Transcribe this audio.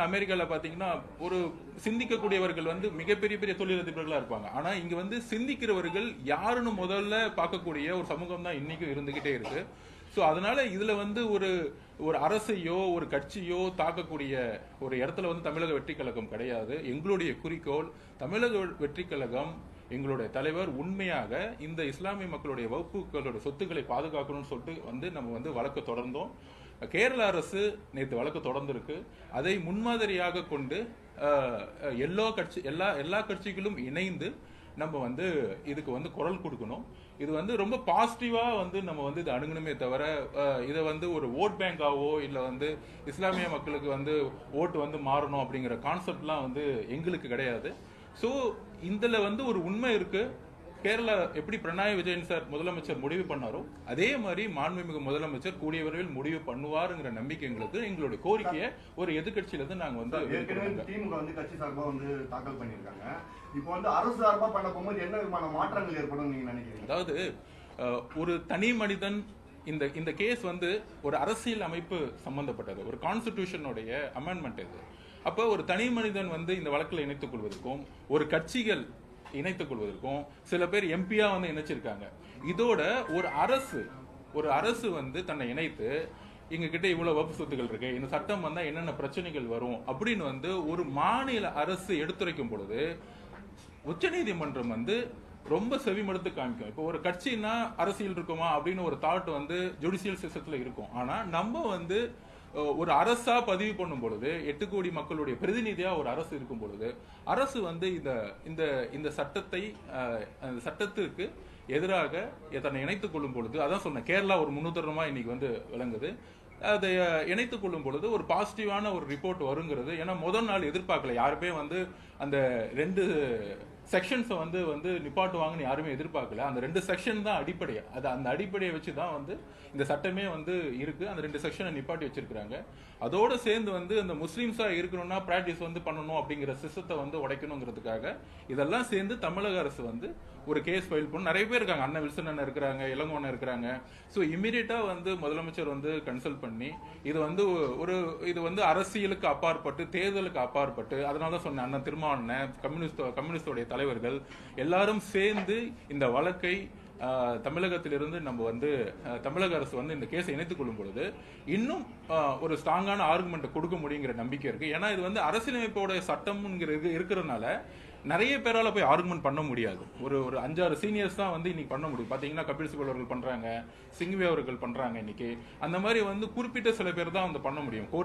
அமெரிக்கால பாத்தீங்கன்னா ஒரு சிந்திக்கக்கூடியவர்கள் வந்து மிகப்பெரிய பெரிய தொழிலதிபர்களா இருப்பாங்க. ஆனா இங்க வந்து சிந்திக்கிறவர்கள் யாருன்னு முதல்ல பார்க்கக்கூடிய ஒரு சமூகம் தான் இன்னைக்கும் இருந்துகிட்டே இருக்கு. சோ அதனால இதுல வந்து ஒரு ஒரு அரசையோ ஒரு கட்சியோ தாக்கக்கூடிய ஒரு இடத்துல வந்து தமிழக வெற்றி கழகம் கிடையாது. எங்களுடைய குறிக்கோள் தமிழக வெற்றி கழகம், எங்களுடைய தலைவர் உண்மையாக இந்த இஸ்லாமிய மக்களுடைய வகுப்புகளோட சொத்துக்களை பாதுகாக்கணும்னு சொல்லிட்டு வந்து நம்ம வந்து வழக்கு தொடர்ந்தோம். கேரள அரசு நேற்று வழக்கு தொடர்ந்திருக்கு. அதை முன்மாதிரியாக கொண்டு எல்லா கட்சிகளும் இணைந்து நம்ம வந்து இதுக்கு வந்து குரல் கொடுக்கணும். இது வந்து ரொம்ப பாசிட்டிவா வந்து நம்ம வந்து இதை அணுகணுமே தவிர இதை வந்து ஒரு ஓட் பேங்காவோ இல்ல வந்து இஸ்லாமிய மக்களுக்கு வந்து ஓட்டு வந்து மாறணும் அப்படிங்கிற கான்செப்ட்லாம் வந்து எங்களுக்கு கிடையாது. ஸோ இதுல வந்து ஒரு உண்மை இருக்கு. கேரளா எப்படி பினராயி விஜயன் சார் முதலமைச்சர் முடிவு பண்ணாரோ அதே மாதிரி மாண்புமிகு முதலமைச்சர் கூடிய விரைவில் முடிவு பண்ணுவாருங்கிற நம்பிக்கை எங்களுக்கு. எங்களுடைய கோரிக்கையை ஒரு எதிர்கட்சியில இருந்து நாங்க வந்து திமுக வந்து கட்சி சார்பா வந்து தாக்கல் பண்ணிருக்காங்க. இப்போ வந்து அரசு சார்பா பண்ண போகும்போது என்ன விதமான மாற்றங்கள் ஏற்படும் நீங்க நினைக்கிறீங்க? அதாவது ஒரு தனி மனிதன் இந்த கேஸ் வந்து ஒரு அரசியல் அமைப்பு சம்பந்தப்பட்டது, ஒரு கான்ஸ்டிடியூஷனுடைய அமெண்ட்மெண்ட் இது. அப்போ ஒரு தனி மனிதன் வந்து இந்த வழக்கில் இணைத்துக் கொள்வதற்கும் ஒரு கட்சிகள் இணைத்துக் கொள்வதற்கும் சில பேர் எம்பியா வந்து இணைச்சிருக்காங்க. இதோட ஒரு அரசு வந்து தன்னை இணைத்து எங்க கிட்ட இவ்வளவு வகுப்பு சொத்துக்கள் இருக்கு, இந்த சட்டம் வந்தா என்னென்ன பிரச்சனைகள் வரும் அப்படின்னு வந்து ஒரு மாநில அரசு எடுத்துரைக்கும் பொழுது உச்சநீதிமன்றம் வந்து ரொம்ப செவிமடுத்து காமிக்கும். இப்போ ஒரு கட்சின்னா அரசியல் இருக்குமா அப்படின்னு ஒரு தாட் வந்து ஜுடிஷியல் சிஸ்டத்துல இருக்கும். ஆனா நம்ம வந்து ஒரு அரசா பதிவு பண்ணும் பொழுது 8 கோடி மக்களுடைய பிரதிநிதியா ஒரு அரசு இருக்கும் பொழுது அரசு வந்து இந்த சட்டத்திற்கு எதிராக தன்னை இணைத்துக் கொள்ளும் பொழுது, அதான் சொன்ன கேரளா ஒரு முன்னுதாரணமா இன்னைக்கு வந்து விளங்குது. அதை இணைத்துக் கொள்ளும் பொழுது ஒரு பாசிட்டிவான ஒரு ரிப்போர்ட் வருங்கிறது. ஏன்னா முதல் நாள் எதிர்பார்க்கல யாருமே வந்து அந்த 2 செக்ஷன்ஸை வந்து நிப்பாட்டுவாங்கன்னு யாருமே எதிர்பார்க்கல. அந்த 2 செக்ஷன் தான் அடிப்படையா, அது அந்த அடிப்படையை வச்சுதான் வந்து இந்த சட்டமே வந்து இருக்கு. அந்த 2 செக்ஷனை நிப்பாட்டி வச்சிருக்காங்க. அதோட சேர்ந்து வந்து இந்த முஸ்லீம்ஸா இருக்கணும்னா பிராக்டிஸ் வந்து பண்ணணும் அப்படிங்கிற சிஸ்டத்தை வந்து உடைக்கணுங்கிறதுக்காக இதெல்லாம் சேர்ந்து தமிழக அரசு வந்து ஒரு கேஸ் ஃபைல் பண்ணி நிறைய பேர் இருக்காங்க. அண்ணன் வில்சன் அண்ணன் இருக்கிறாங்க, இளங்கோண்ணன் இருக்கிறாங்க. ஸோ இமீடியட்டா வந்து முதலமைச்சர் வந்து கன்சல்ட் பண்ணி இது வந்து அரசியலுக்கு அப்பாற்பட்டு தேர்தலுக்கு அப்பாற்பட்டு, அதனால தான் சொன்னேன் அண்ணன் திருமாவளவன் கம்யூனிஸ்டோடைய தலைவர்கள் எல்லாரும் சேர்ந்து இந்த வழக்கை தமிழகத்திலிருந்து நம்ம வந்து தமிழக அரசு வந்து இந்த கேஸை இணைத்துக் கொள்ளும் பொழுது இன்னும் ஒரு ஸ்ட்ராங்கான ஆர்குமெண்ட் கொடுக்க முடியுங்கிற நம்பிக்கை இருக்கு. ஏன்னா இது வந்து அரசியலமைப்போட சட்டம் இருக்கிறதுனால நிறைய பேரால போய் ஆர்குமெண்ட் பண்ண முடியாது. ஒரு 5-6 சீனியர்ஸ் தான் வந்து இன்னைக்கு பண்ண முடியும். பாத்தீங்கன்னா கபில் சிபல் அவர்கள் பண்றாங்க, சிங்வி அவர்கள் பண்றாங்க இன்னைக்கு. அந்த மாதிரி வந்து குறிப்பிட்ட சில பேர் தான் வந்து பண்ண முடியும்.